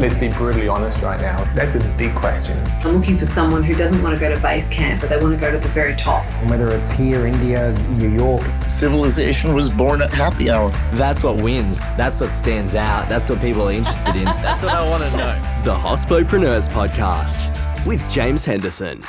Let's be brutally honest right now. That's a big question. I'm looking for someone who doesn't want to go to base camp, but they want to go to the very top. Whether it's here, India, New York. Civilization was born at happy hour. That's what wins. That's what stands out. That's what people are interested in. That's what I want to know. The Hospopreneurs Podcast with James Henderson.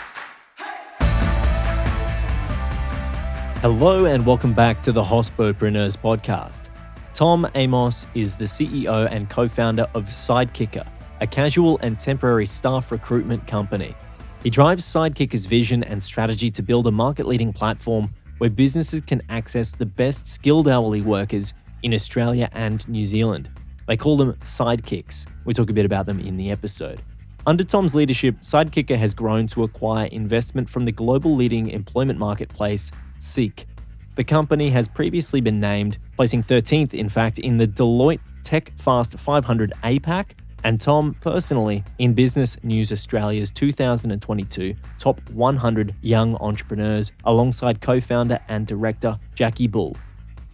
Hello and welcome back to the Hospopreneurs Podcast. Tom Amos is the CEO and co-founder of Sidekicker, a casual and temporary staff recruitment company. He drives Sidekicker's vision and strategy to build a market-leading platform where businesses can access the best skilled hourly workers in Australia and New Zealand. They call them Sidekicks. We talk a bit about them in the episode. Under Tom's leadership, Sidekicker has grown to acquire investment from the global leading employment marketplace, Seek. The company has previously been named, placing 13th in fact, in the Deloitte Tech Fast 500 APAC, and Tom personally in Business News Australia's 2022 Top 100 Young Entrepreneurs alongside co-founder and director Jacqui Bull.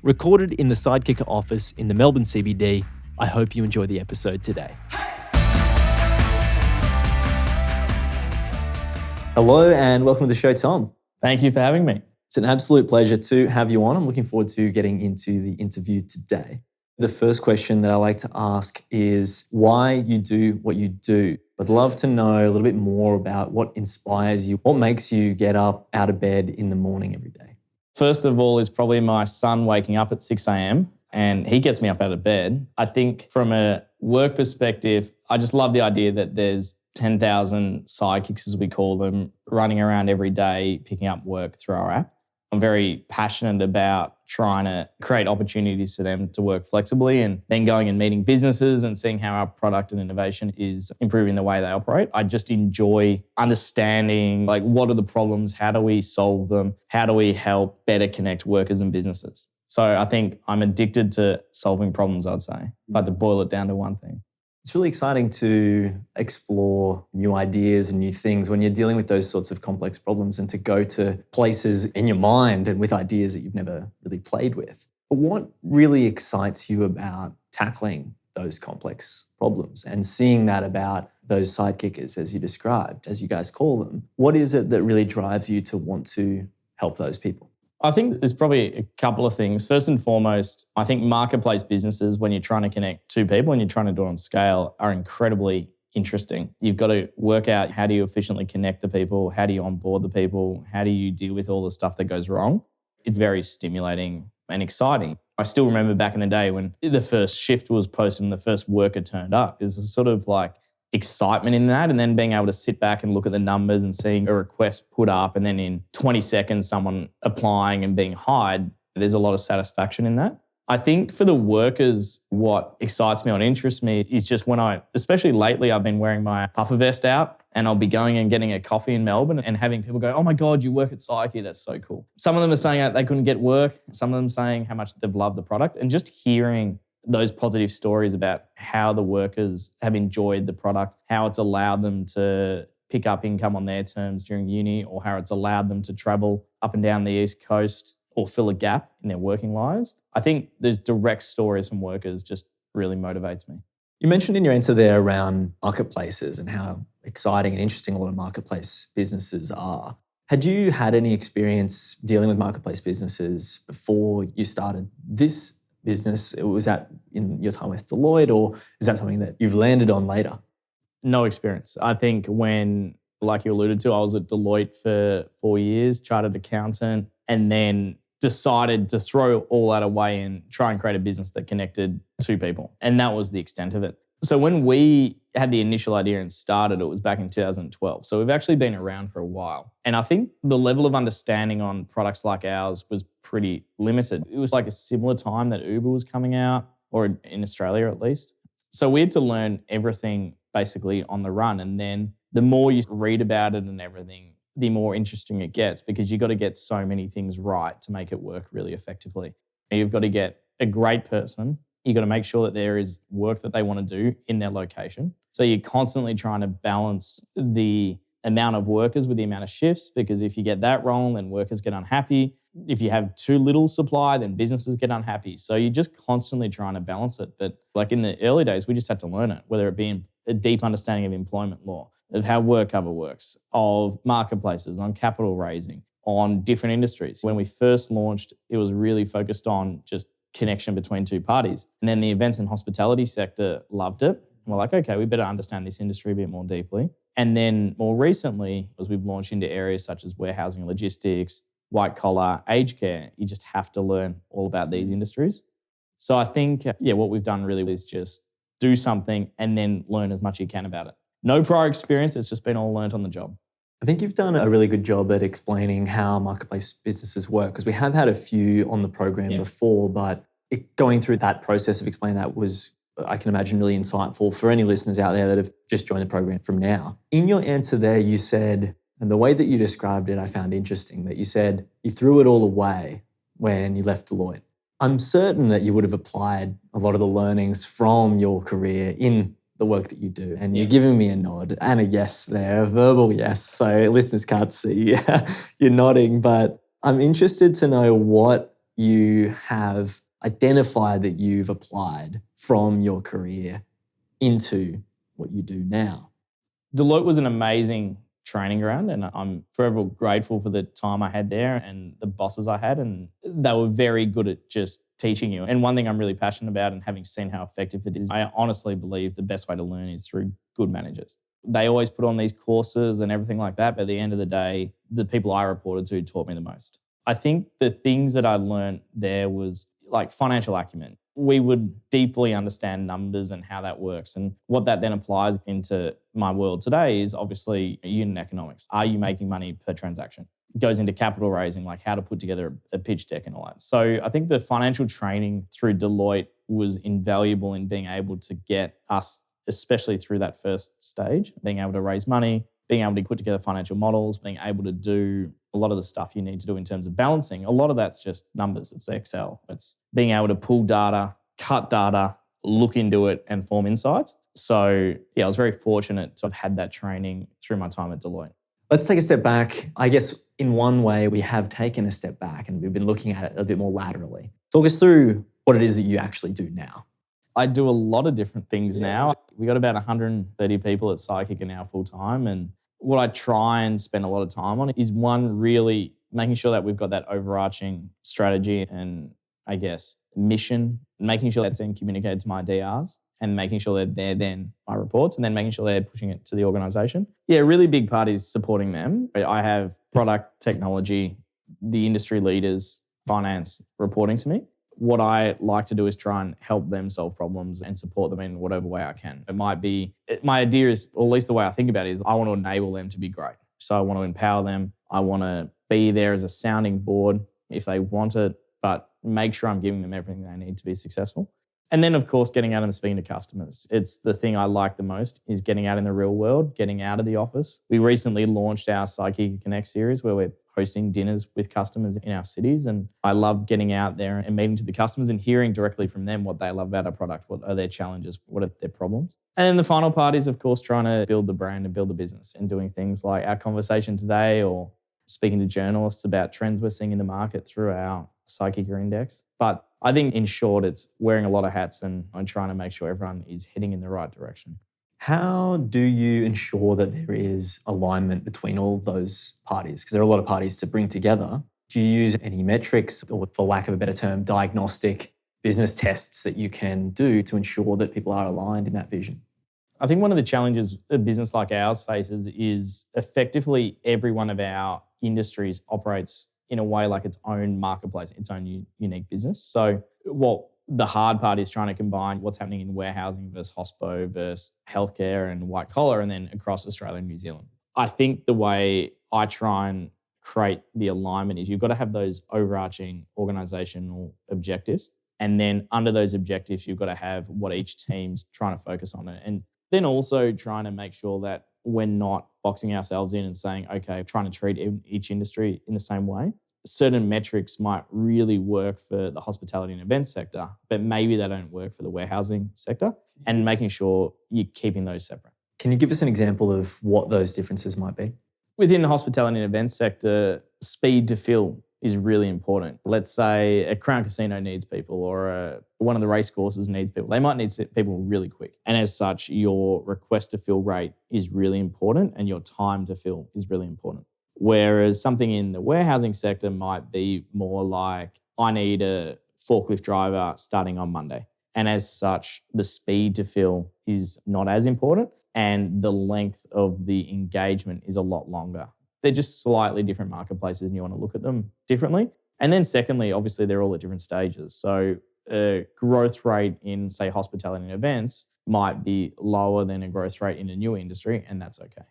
Recorded in the Sidekicker office in the Melbourne CBD, I hope you enjoy the episode today. Hello and welcome to the show, Tom. Thank you for having me. It's an absolute pleasure to have you on. I'm looking forward to getting into the interview today. The first question that I like to ask is why you do what you do. I'd love to know a little bit more about what inspires you, what makes you get up out of bed in the morning every day. First of all is probably my son waking up at 6 a.m. and he gets me up out of bed. I think from a work perspective, I just love the idea that there's 10,000 sidekicks, as we call them, running around every day, picking up work through our app. I'm very passionate about trying to create opportunities for them to work flexibly and then going and meeting businesses and seeing how our product and innovation is improving the way they operate. I just enjoy understanding what are the problems, how do we solve them, how do we help better connect workers and businesses. So I think I'm addicted to solving problems, I'd say, but to boil it down to one thing. It's really exciting to explore new ideas and new things when you're dealing with those sorts of complex problems and to go to places in your mind and with ideas that you've never really played with. But what really excites you about tackling those complex problems and seeing that about those sidekickers, as you described, as you guys call them? What is it that really drives you to want to help those people? I think there's probably a couple of things. First and foremost, I think marketplace businesses, when you're trying to connect two people and you're trying to do it on scale, are incredibly interesting. You've got to work out how do you efficiently connect the people, how do you onboard the people, how do you deal with all the stuff that goes wrong. It's very stimulating and exciting. I still remember back in the day when the first shift was posted and the first worker turned up. There's a sort of excitement in that, and then being able to sit back and look at the numbers and seeing a request put up and then in 20 seconds someone applying and being hired, there's a lot of satisfaction in that. I think for the workers, what excites me or interests me is just when especially lately, I've been wearing my puffer vest out and I'll be going and getting a coffee in Melbourne and having people go, oh my God, you work at Psyche, that's so cool. Some of them are saying that they couldn't get work, some of them saying how much they've loved the product, and just hearing those positive stories about how the workers have enjoyed the product, how it's allowed them to pick up income on their terms during uni, or how it's allowed them to travel up and down the East Coast or fill a gap in their working lives. I think those direct stories from workers just really motivates me. You mentioned in your answer there around marketplaces and how exciting and interesting a lot of marketplace businesses are. Had you had any experience dealing with marketplace businesses before you started this business? Was that in your time with Deloitte, or is that something that you've landed on later? No experience. I think when, like you alluded to, I was at Deloitte for 4 years, chartered accountant, and then decided to throw all that away and try and create a business that connected two people. And that was the extent of it. So when we had the initial idea and started, it was back in 2012. So we've actually been around for a while. And I think the level of understanding on products like ours was pretty limited. It was like a similar time that Uber was coming out, or in Australia at least. So we had to learn everything basically on the run. And then the more you read about it and everything, the more interesting it gets, because you've got to get so many things right to make it work really effectively. You've got to get a great person. You've got to make sure that there is work that they want to do in their location. So you're constantly trying to balance the amount of workers with the amount of shifts, because if you get that wrong, then workers get unhappy. If you have too little supply, then businesses get unhappy. So you're just constantly trying to balance it. But like in the early days, we just had to learn it, whether it be in a deep understanding of employment law, of how work cover works, of marketplaces, on capital raising, on different industries. When we first launched, it was really focused on just connection between two parties. And then the events and hospitality sector loved it. And we're like, okay, we better understand this industry a bit more deeply. And then more recently, as we've launched into areas such as warehousing, logistics, white collar, aged care, you just have to learn all about these industries. So I think, what we've done really is just do something and then learn as much as you can about it. No prior experience, it's just been all learnt on the job. I think you've done a really good job at explaining how marketplace businesses work, because we have had a few on the program before, but going through that process of explaining that was, I can imagine, really insightful for any listeners out there that have just joined the program from now. In your answer there, you said, and the way that you described it, I found interesting, that you said you threw it all away when you left Deloitte. I'm certain that you would have applied a lot of the learnings from your career in the work that you do. And you're giving me a nod and a yes there, a verbal yes. So listeners can't see you're nodding, but I'm interested to know what you have identified that you've applied from your career into what you do now. Deloitte was an amazing training ground, and I'm forever grateful for the time I had there and the bosses I had, and they were very good at just teaching you. And one thing I'm really passionate about, and having seen how effective it is, I honestly believe the best way to learn is through good managers. They always put on these courses and everything like that, but at the end of the day, the people I reported to taught me the most. I think the things that I learned there was like financial acumen. We would deeply understand numbers and how that works. And what that then applies into my world today is obviously unit economics. Are you making money per transaction? It goes into capital raising, like how to put together a pitch deck and all that. So I think the financial training through Deloitte was invaluable in being able to get us, especially through that first stage, being able to raise money, being able to put together financial models, being able to do a lot of the stuff you need to do in terms of balancing. A lot of that's just numbers. It's Excel. It's being able to pull data, cut data, look into it and form insights. So I was very fortunate to have had that training through my time at Deloitte. Let's take a step back. I guess in one way we have taken a step back and we've been looking at it a bit more laterally. Talk us through what it is that you actually do now. I do a lot of different things now. We got about 130 people at Sidekicker now full time, and what I try and spend a lot of time on is one, really making sure that we've got that overarching strategy and I guess mission, making sure that's then communicated to my DRs and making sure that they're then my reports and then making sure they're pushing it to the organisation. Yeah, a really big part is supporting them. I have product, technology, the industry leaders, finance reporting to me. What I like to do is try and help them solve problems and support them in whatever way I can. It might be, my idea is, or at least the way I think about it is, I want to enable them to be great. So I want to empower them. I want to be there as a sounding board if they want it, but make sure I'm giving them everything they need to be successful. And then, of course, getting out and speaking to customers. It's the thing I like the most is getting out in the real world, getting out of the office. We recently launched our Sidekicker Connect series where we're hosting dinners with customers in our cities. And I love getting out there and meeting to the customers and hearing directly from them what they love about our product, what are their challenges, what are their problems. And then the final part is, of course, trying to build the brand and build the business and doing things like our conversation today or speaking to journalists about trends we're seeing in the market through our Sidekicker Index. But I think in short, it's wearing a lot of hats and trying to make sure everyone is heading in the right direction. How do you ensure that there is alignment between all those parties? Because there are a lot of parties to bring together. Do you use any metrics or, for lack of a better term, diagnostic business tests that you can do to ensure that people are aligned in that vision? I think one of the challenges a business like ours faces is effectively every one of our industries operates in a way like its own marketplace, its own unique business. So what the hard part is trying to combine what's happening in warehousing versus hospo versus healthcare and white collar and then across Australia and New Zealand. I think the way I try and create the alignment is you've got to have those overarching organizational objectives. And then under those objectives, you've got to have what each team's trying to focus on it. And then also trying to make sure that we're not boxing ourselves in and saying, okay, trying to treat each industry in the same way. Certain metrics might really work for the hospitality and events sector, but maybe they don't work for the warehousing sector, and making sure you're keeping those separate. Can you give us an example of what those differences might be? Within the hospitality and events sector, speed to fill is really important. Let's say a Crown Casino needs people, or one of the race courses needs people. They might need people really quick. And as such, your request to fill rate is really important and your time to fill is really important. Whereas something in the warehousing sector might be more like, I need a forklift driver starting on Monday. And as such, the speed to fill is not as important and the length of the engagement is a lot longer. They're just slightly different marketplaces and you want to look at them differently. And then secondly, obviously, they're all at different stages. So a growth rate in, say, hospitality and events might be lower than a growth rate in a new industry, and that's okay.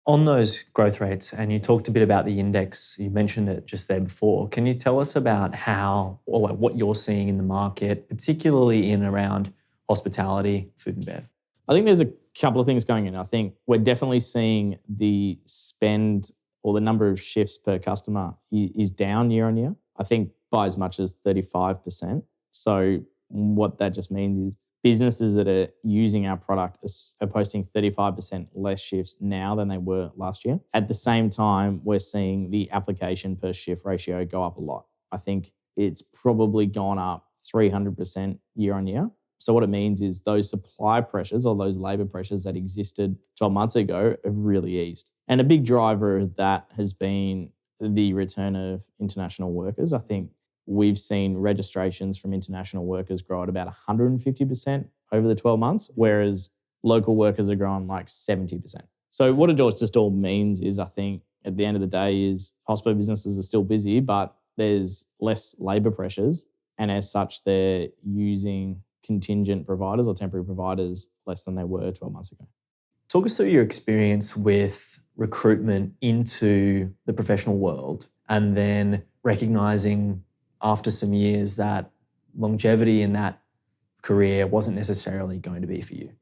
On those growth rates, and you talked a bit about the index, you mentioned it just there before. Can you tell us about how, or like what you're seeing in the market, particularly in around hospitality, food and bev? I think there's a couple of things going in. I think we're definitely seeing the spend or the number of shifts per customer is down year on year. I think by as much as 35%. So what that just means is businesses that are using our product are posting 35% less shifts now than they were last year. At the same time, we're seeing the application per shift ratio go up a lot. I think it's probably gone up 300% year on year. So what it means is those supply pressures or those labour pressures that existed 12 months ago have really eased. And a big driver of that has been the return of international workers. I think we've seen registrations from international workers grow at about 150% over the 12 months, whereas local workers are growing like 70%. So what it just all means is, I think at the end of the day, is hospital businesses are still busy, but there's less labour pressures. And as such, they're using contingent providers or temporary providers less than they were 12 months ago. Talk us through your experience with recruitment into the professional world and then recognising after some years that longevity in that career wasn't necessarily going to be for you.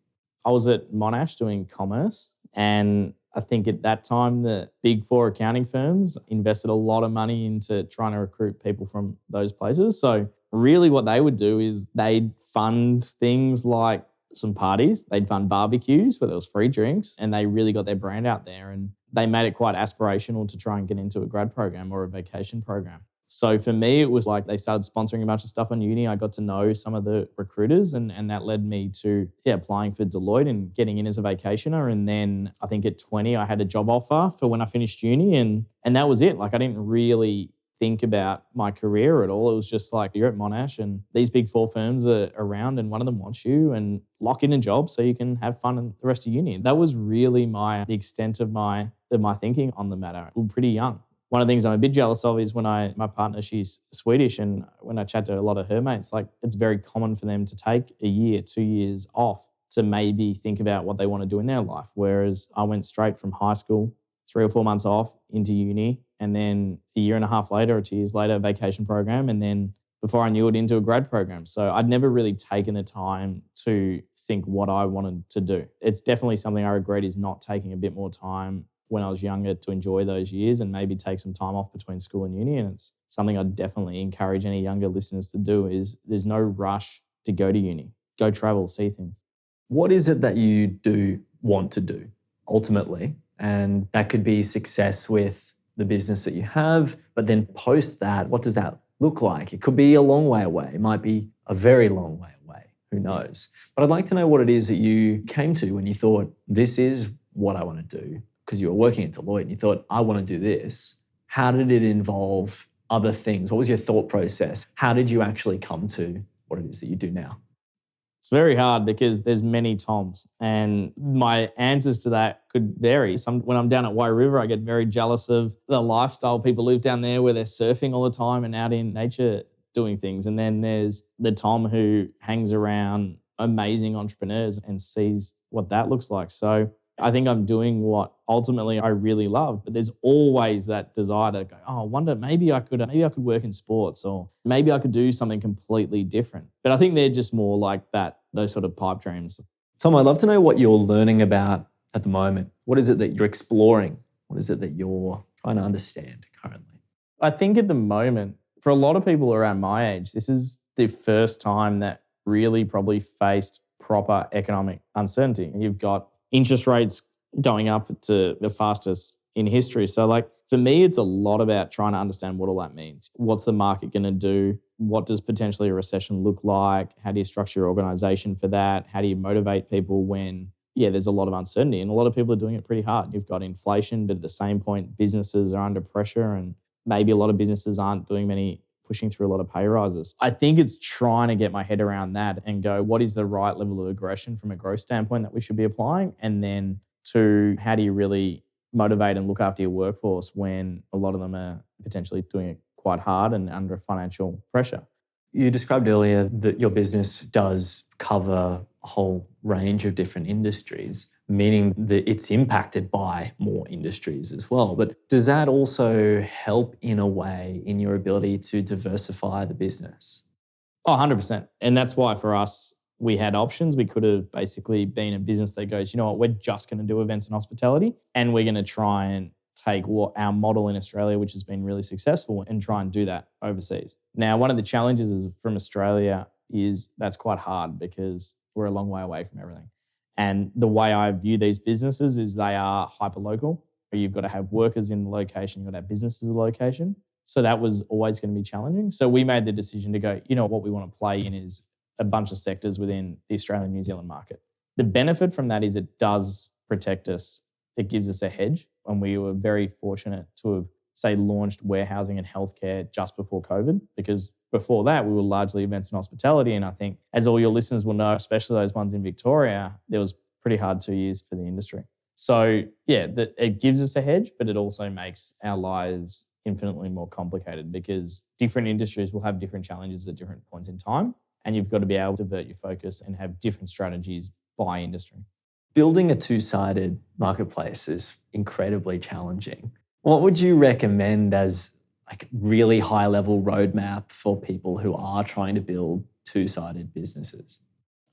I was at Monash doing commerce, and I think at that time the big four accounting firms invested a lot of money into trying to recruit people from those places. So really what they would do is they'd fund things like some parties, they'd fund barbecues where there was free drinks, and they really got their brand out there, and they made it quite aspirational to try and get into a grad program or a vacation program. So for me, it was like they started sponsoring a bunch of stuff on uni. I got to know some of the recruiters and that led me to applying for Deloitte and getting in as a vacationer. And then I think at 20, I had a job offer for when I finished uni and that was it. Like I didn't really think about my career at all. It was just like, you're at Monash and these big four firms are around and one of them wants you, and lock in a job so you can have fun in the rest of uni. That was really the extent of my thinking on the matter. We were pretty young. One of the things I'm a bit jealous of is when my partner, she's Swedish, and when I chat to a lot of her mates, like it's very common for them to take a year, 2 years off to maybe think about what they want to do in their life. Whereas I went straight from high school, 3 or 4 months off into uni, and then a year and a half later or 2 years later, a vacation program, and then before I knew it, into a grad program. So I'd never really taken the time to think what I wanted to do. It's definitely something I regret, is not taking a bit more time when I was younger to enjoy those years and maybe take some time off between school and uni. And it's something I'd definitely encourage any younger listeners to do. Is there's no rush to go to uni. Go travel, see things. What is it that you do want to do ultimately? And that could be success with the business that you have, but then post that, what does that look like? It could be a long way away. It might be a very long way away. Who knows? But I'd like to know what it is that you came to when you thought, this is what I want to do. Because you were working at Deloitte and you thought, I want to do this. How did it involve other things? What was your thought process? How did you actually come to what it is that you do now? It's very hard because there's many Toms, and my answers to that could vary. When I'm down at Wye River, I get very jealous of the lifestyle people live down there where they're surfing all the time and out in nature doing things. And then there's the Tom who hangs around amazing entrepreneurs and sees what that looks like. So I think I'm doing what ultimately I really love, but there's always that desire to go, I wonder, maybe I could work in sports, or maybe I could do something completely different. But I think they're just more like that, those sort of pipe dreams. Tom, I'd love to know what you're learning about at the moment. What is it that you're exploring? What is it that you're trying to understand currently? I think at the moment, for a lot of people around my age, this is the first time that really probably faced proper economic uncertainty. You've got interest rates going up to the fastest in history. So like for me, it's a lot about trying to understand what all that means. What's the market going to do? What does potentially a recession look like? How do you structure your organization for that? How do you motivate people when, there's a lot of uncertainty and a lot of people are doing it pretty hard. You've got inflation, but at the same point, businesses are under pressure and maybe a lot of businesses aren't pushing through a lot of pay rises. I think it's trying to get my head around that and go, what is the right level of aggression from a growth standpoint that we should be applying? And then to how do you really motivate and look after your workforce when a lot of them are potentially doing it quite hard and under financial pressure. You described earlier that your business does cover a whole range of different industries, meaning that it's impacted by more industries as well. But does that also help in a way in your ability to diversify the business? Oh, 100%. And that's why for us, we had options. We could have basically been a business that goes, you know what, we're just going to do events and hospitality and we're going to try and take what our model in Australia, which has been really successful, and try and do that overseas. Now, one of the challenges is from Australia is that's quite hard because we're a long way away from everything. And the way I view these businesses is they are hyper-local. You've got to have workers in the location, you've got to have businesses in the location. So that was always going to be challenging. So we made the decision to go, you know, what we want to play in is a bunch of sectors within the Australian New Zealand market. The benefit from that is it does protect us. It gives us a hedge. And we were very fortunate to have, say, launched warehousing and healthcare just before COVID, because before that, we were largely events and hospitality. And I think, as all your listeners will know, especially those ones in Victoria, there was pretty hard 2 years for the industry. So, it gives us a hedge, but it also makes our lives infinitely more complicated because different industries will have different challenges at different points in time. And you've got to be able to divert your focus and have different strategies by industry. Building a two-sided marketplace is incredibly challenging. What would you recommend as like really high-level roadmap for people who are trying to build two-sided businesses?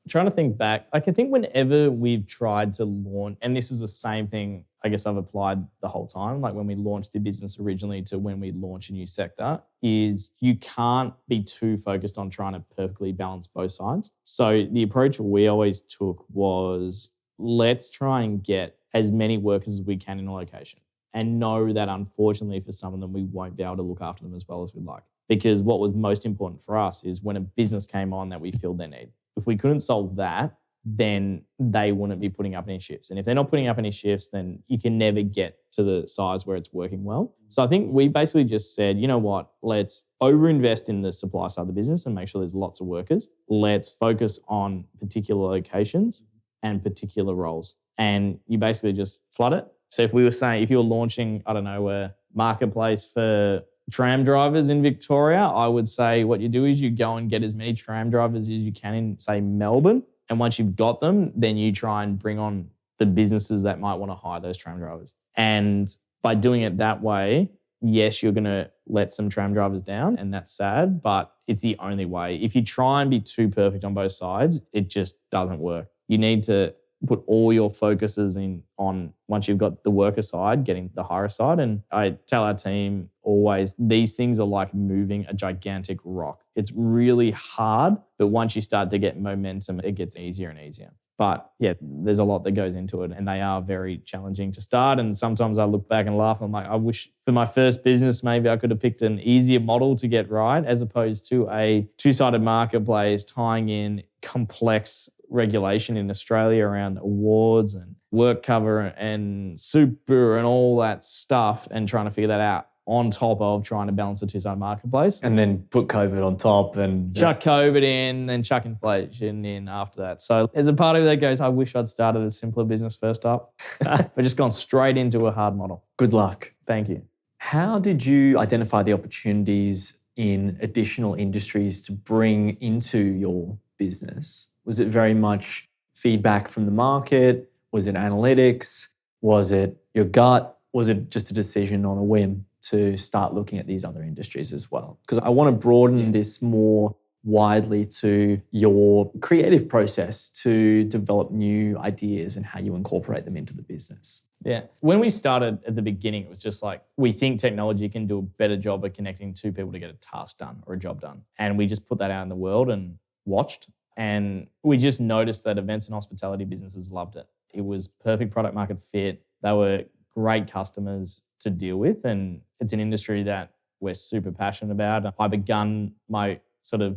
I'm trying to think back. I think whenever we've tried to launch, and this is the same thing I guess I've applied the whole time, like when we launched the business originally to when we launch a new sector, is you can't be too focused on trying to perfectly balance both sides. So the approach we always took was, let's try and get as many workers as we can in a location and know that unfortunately for some of them, we won't be able to look after them as well as we'd like. Because what was most important for us is when a business came on that we filled their need. If we couldn't solve that, then they wouldn't be putting up any shifts. And if they're not putting up any shifts, then you can never get to the size where it's working well. So I think we basically just said, you know what, let's overinvest in the supply side of the business and make sure there's lots of workers. Let's focus on particular locations and particular roles. And you basically just flood it. So if we were saying, if you were launching, I don't know, a marketplace for tram drivers in Victoria, I would say what you do is you go and get as many tram drivers as you can in, say, Melbourne. And once you've got them, then you try and bring on the businesses that might want to hire those tram drivers. And by doing it that way, yes, you're going to let some tram drivers down, and that's sad, but it's the only way. If you try and be too perfect on both sides, it just doesn't work. You need to put all your focuses in on, once you've got the worker side, getting the hirer side. And I tell our team always, these things are like moving a gigantic rock. It's really hard, but once you start to get momentum, it gets easier and easier. But there's a lot that goes into it, and they are very challenging to start. And sometimes I look back and laugh. I'm like, I wish for my first business, maybe I could have picked an easier model to get right, as opposed to a two-sided marketplace tying in complex regulation in Australia around awards and work cover and super and all that stuff, and trying to figure that out on top of trying to balance a two-sided marketplace. And then put COVID on top and... Chuck COVID in, then chuck inflation in after that. So there's a part of it that goes, I wish I'd started a simpler business first up, but just gone straight into a hard model. Good luck. Thank you. How did you identify the opportunities in additional industries to bring into your business? Was it very much feedback from the market? Was it analytics? Was it your gut? Was it just a decision on a whim to start looking at these other industries as well? Because I want to broaden this more widely to your creative process to develop new ideas and how you incorporate them into the business. Yeah. When we started at the beginning, it was just like, we think technology can do a better job of connecting two people to get a task done or a job done. And we just put that out in the world and watched. And we just noticed that events and hospitality businesses loved it. It was perfect product market fit. They were great customers to deal with. And it's an industry that we're super passionate about. I begun my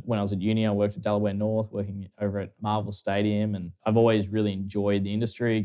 when I was at uni, I worked at Delaware North, working over at Marvel Stadium. And I've always really enjoyed the industry.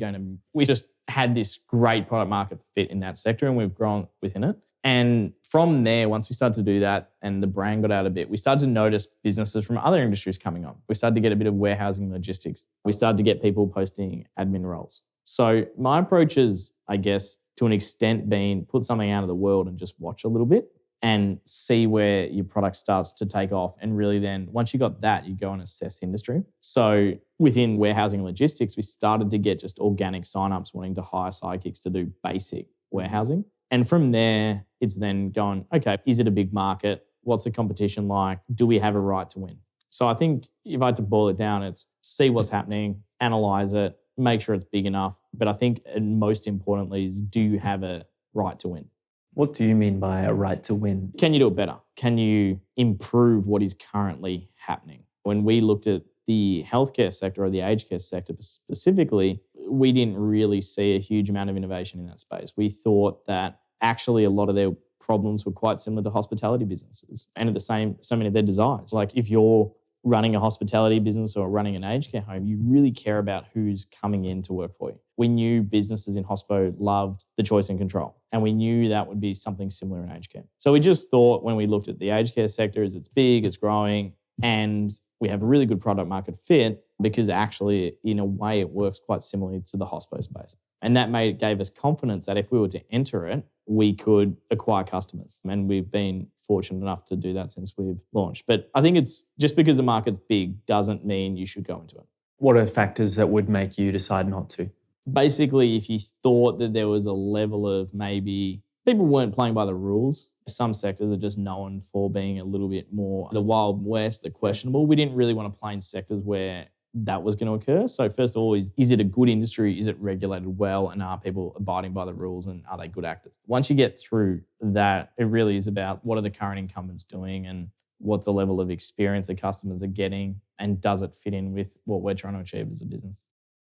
We just had this great product market fit in that sector and we've grown within it. And from there, once we started to do that and the brand got out a bit, we started to notice businesses from other industries coming on. We started to get a bit of warehousing and logistics. We started to get people posting admin roles. So my approach is, I guess, to an extent being put something out of the world and just watch a little bit and see where your product starts to take off. And really then, once you got that, you go and assess industry. So within warehousing and logistics, we started to get just organic signups wanting to hire sidekicks to do basic warehousing. And from there, it's then going, okay, is it a big market? What's the competition like? Do we have a right to win? So I think if I had to boil it down, it's see what's happening, analyze it, make sure it's big enough. But I think most importantly is, do you have a right to win? What do you mean by a right to win? Can you do it better? Can you improve what is currently happening? When we looked at the healthcare sector or the aged care sector specifically, we didn't really see a huge amount of innovation in that space. We thought that actually a lot of their problems were quite similar to hospitality businesses and at the same, so many of their desires. Like if you're running a hospitality business or running an aged care home, you really care about who's coming in to work for you. We knew businesses in hospo loved the choice and control, and we knew that would be something similar in aged care. So we just thought when we looked at the aged care sector, is it's big, it's growing, and we have a really good product market fit because actually, in a way, it works quite similarly to the hospo space. And that gave us confidence that if we were to enter it, we could acquire customers. And we've been fortunate enough to do that since we've launched. But I think it's just because the market's big doesn't mean you should go into it. What are factors that would make you decide not to? Basically, if you thought that there was a level of maybe people weren't playing by the rules, some sectors are just known for being a little bit more the Wild West, the questionable. We didn't really want to play in sectors where that was going to occur. So first of all, is it a good industry? Is it regulated well? And are people abiding by the rules and are they good actors? Once you get through that, it really is about what are the current incumbents doing and what's the level of experience the customers are getting and does it fit in with what we're trying to achieve as a business?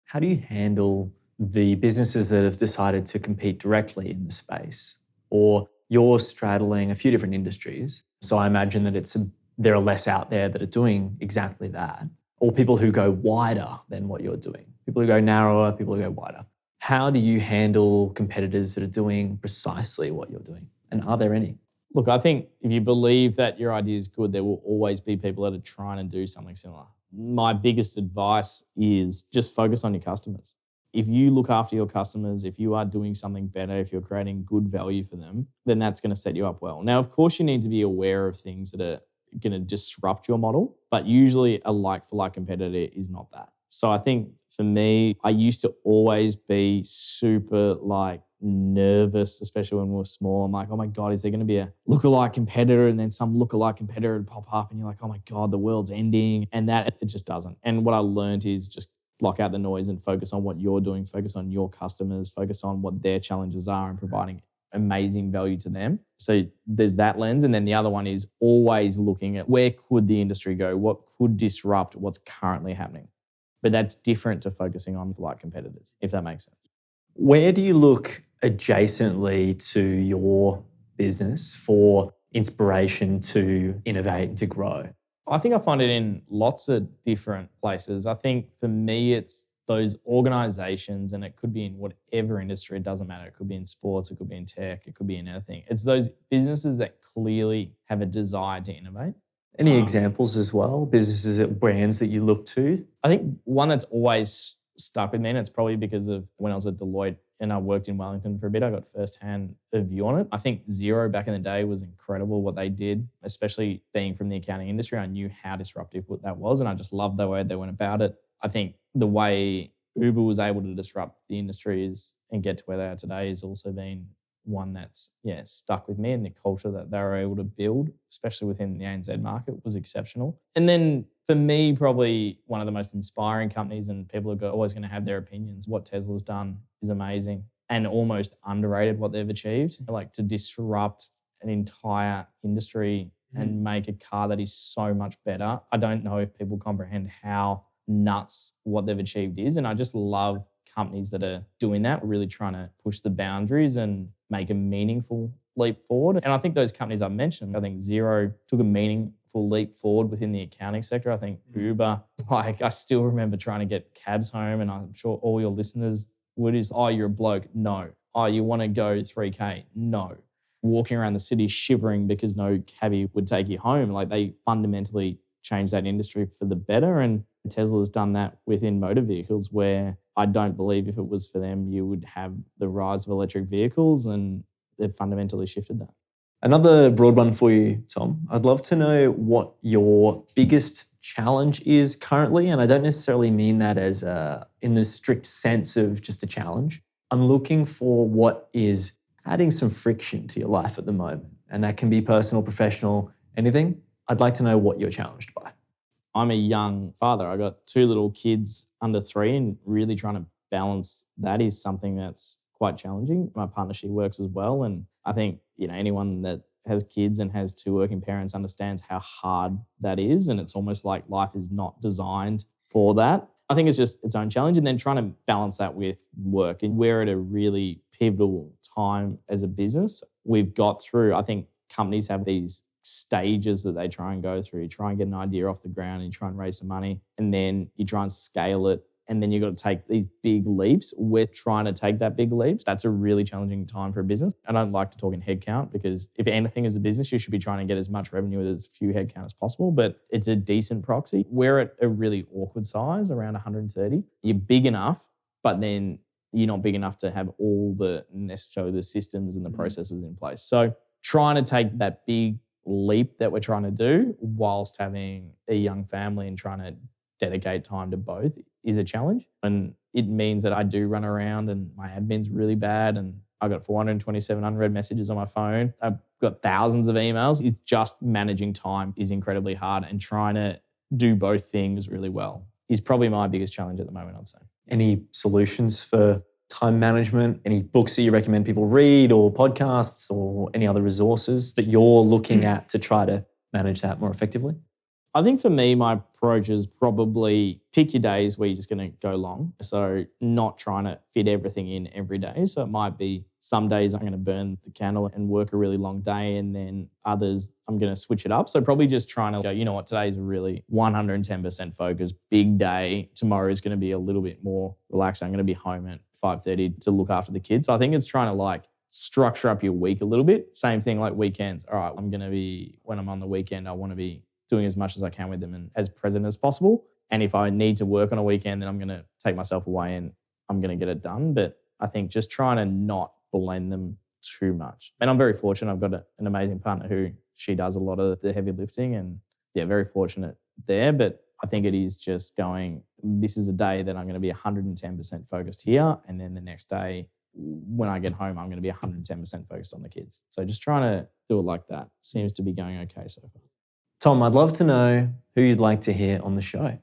How do you handle the businesses that have decided to compete directly in the space? Or you're straddling a few different industries. So I imagine that there are less out there that are doing exactly that. Or people who go wider than what you're doing. People who go narrower, people who go wider. How do you handle competitors that are doing precisely what you're doing? And are there any? Look, I think if you believe that your idea is good, there will always be people that are trying to do something similar. My biggest advice is just focus on your customers. If you look after your customers, if you are doing something better, if you're creating good value for them, then that's going to set you up well. Now, of course, you need to be aware of things that are going to disrupt your model, but usually a like-for-like competitor is not that. So I think for me, I used to always be super nervous, especially when we were small. I'm like, oh my God, is there going to be a lookalike competitor? And then some lookalike competitor would pop up and you're like, oh my God, the world's ending. And that it just doesn't. And what I learned is just block out the noise and focus on what you're doing, focus on your customers, focus on what their challenges are and providing amazing value to them. So there's that lens. And then the other one is always looking at where could the industry go? What could disrupt what's currently happening? But that's different to focusing on like competitors, if that makes sense. Where do you look adjacently to your business for inspiration to innovate and to grow? I think I find it in lots of different places. I think for me, it's those organizations, and it could be in whatever industry, it doesn't matter. It could be in sports, it could be in tech, it could be in anything. It's those businesses that clearly have a desire to innovate. Any examples as well? Businesses, brands that you look to? I think one that's always stuck with me, and it's probably because of when I was at Deloitte and I worked in Wellington for a bit, I got firsthand a view on it. I think Xero back in the day was incredible what they did, especially being from the accounting industry. I knew how disruptive that was, and I just loved the way they went about it. I think the way Uber was able to disrupt the industry and get to where they are today has also been one that's stuck with me, and the culture that they were able to build, especially within the ANZ market, was exceptional. And then for me, probably one of the most inspiring companies, and people are always going to have their opinions. What Tesla's done is amazing and almost underrated what they've achieved. Like to disrupt an entire industry and make a car that is so much better. I don't know if people comprehend how nuts what they've achieved is. And I just love companies that are doing that, really trying to push the boundaries and make a meaningful leap forward. And I think those companies I mentioned, I think Xero took a meaningful leap forward within the accounting sector. I think Uber, I still remember trying to get cabs home, and I'm sure all your listeners would, is, oh, you're a bloke? No. Oh, you want to go 3K? No. Walking around the city shivering because no cabbie would take you home. Like, they fundamentally changed that industry for the better. And Tesla's done that within motor vehicles, where I don't believe if it was for them, you would have the rise of electric vehicles, and they've fundamentally shifted that. Another broad one for you, Tom. I'd love to know what your biggest challenge is currently. And I don't necessarily mean that as in the strict sense of just a challenge. I'm looking for what is adding some friction to your life at the moment. And that can be personal, professional, anything. I'd like to know what you're challenged by. I'm a young father. I got 2 little kids under 3, and really trying to balance that is something that's quite challenging. My partner, she works as well. And I think, anyone that has kids and has 2 working parents understands how hard that is. And it's almost like life is not designed for that. I think it's just its own challenge. And then trying to balance that with work. And we're at a really pivotal time as a business. We've got through, I think companies have these stages that they try and go through. You try and get an idea off the ground, and you try and raise some money, and then you try and scale it. And then you've got to take these big leaps. We're trying to take that big leaps. That's a really challenging time for a business. I don't like to talk in headcount, because if anything as a business, you should be trying to get as much revenue with as few headcount as possible, but it's a decent proxy. We're at a really awkward size, around 130. You're big enough, but then you're not big enough to have all the systems and the processes in place. So trying to take that big leap that we're trying to do whilst having a young family and trying to dedicate time to both is a challenge. And it means that I do run around, and my admin's really bad, and I've got 427 unread messages on my phone. I've got thousands of emails. It's just managing time is incredibly hard, and trying to do both things really well is probably my biggest challenge at the moment, I'd say. Any solutions for time management? Any books that you recommend people read, or podcasts, or any other resources that you're looking at to try to manage that more effectively? I think for me, my approach is probably pick your days where you're just going to go long. So not trying to fit everything in every day. So it might be some days I'm going to burn the candle and work a really long day, and then others I'm going to switch it up. So probably just trying to go, you know what, today's a really 110% focus, big day. Tomorrow is going to be a little bit more relaxed. I'm going to be home at 5:30 to look after the kids. So I think it's trying to structure up your week a little bit. Same thing like weekends. All right, I'm going to be, when I'm on the weekend, I want to be doing as much as I can with them and as present as possible. And if I need to work on a weekend, then I'm going to take myself away and I'm going to get it done. But I think just trying to not blend them too much. And I'm very fortunate. I've got an amazing partner who she does a lot of the heavy lifting, and very fortunate there. But I think it is just going, this is a day that I'm going to be 110% focused here. And then the next day, when I get home, I'm going to be 110% focused on the kids. So just trying to do it like that seems to be going okay so far. Tom, I'd love to know who you'd like to hear on the show.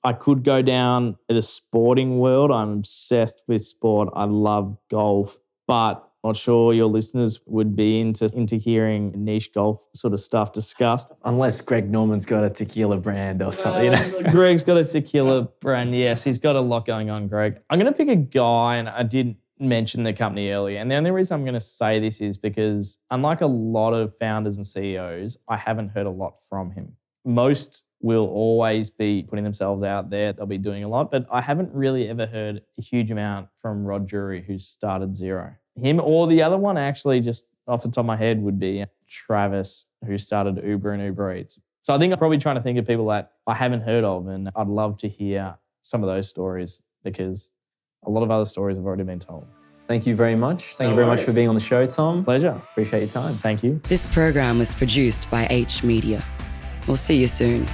I could go down the sporting world. I'm obsessed with sport. I love golf, but not sure your listeners would be into hearing niche golf sort of stuff discussed. Unless Greg Norman's got a tequila brand or something. Greg's got a tequila brand. Yes, he's got a lot going on, Greg. I'm going to pick a guy, and I did mention the company earlier. And the only reason I'm going to say this is because unlike a lot of founders and CEOs, I haven't heard a lot from him. Most will always be putting themselves out there. They'll be doing a lot, but I haven't really ever heard a huge amount from Rod Drury, who started Xero. Him or the other one, actually, just off the top of my head, would be Travis, who started Uber and Uber Eats. So I think I'm probably trying to think of people that I haven't heard of, and I'd love to hear some of those stories, because a lot of other stories have already been told. Thank you very much. Thank you very much for being on the show, Tom. Pleasure. Appreciate your time. Thank you. This program was produced by H Media. We'll see you soon.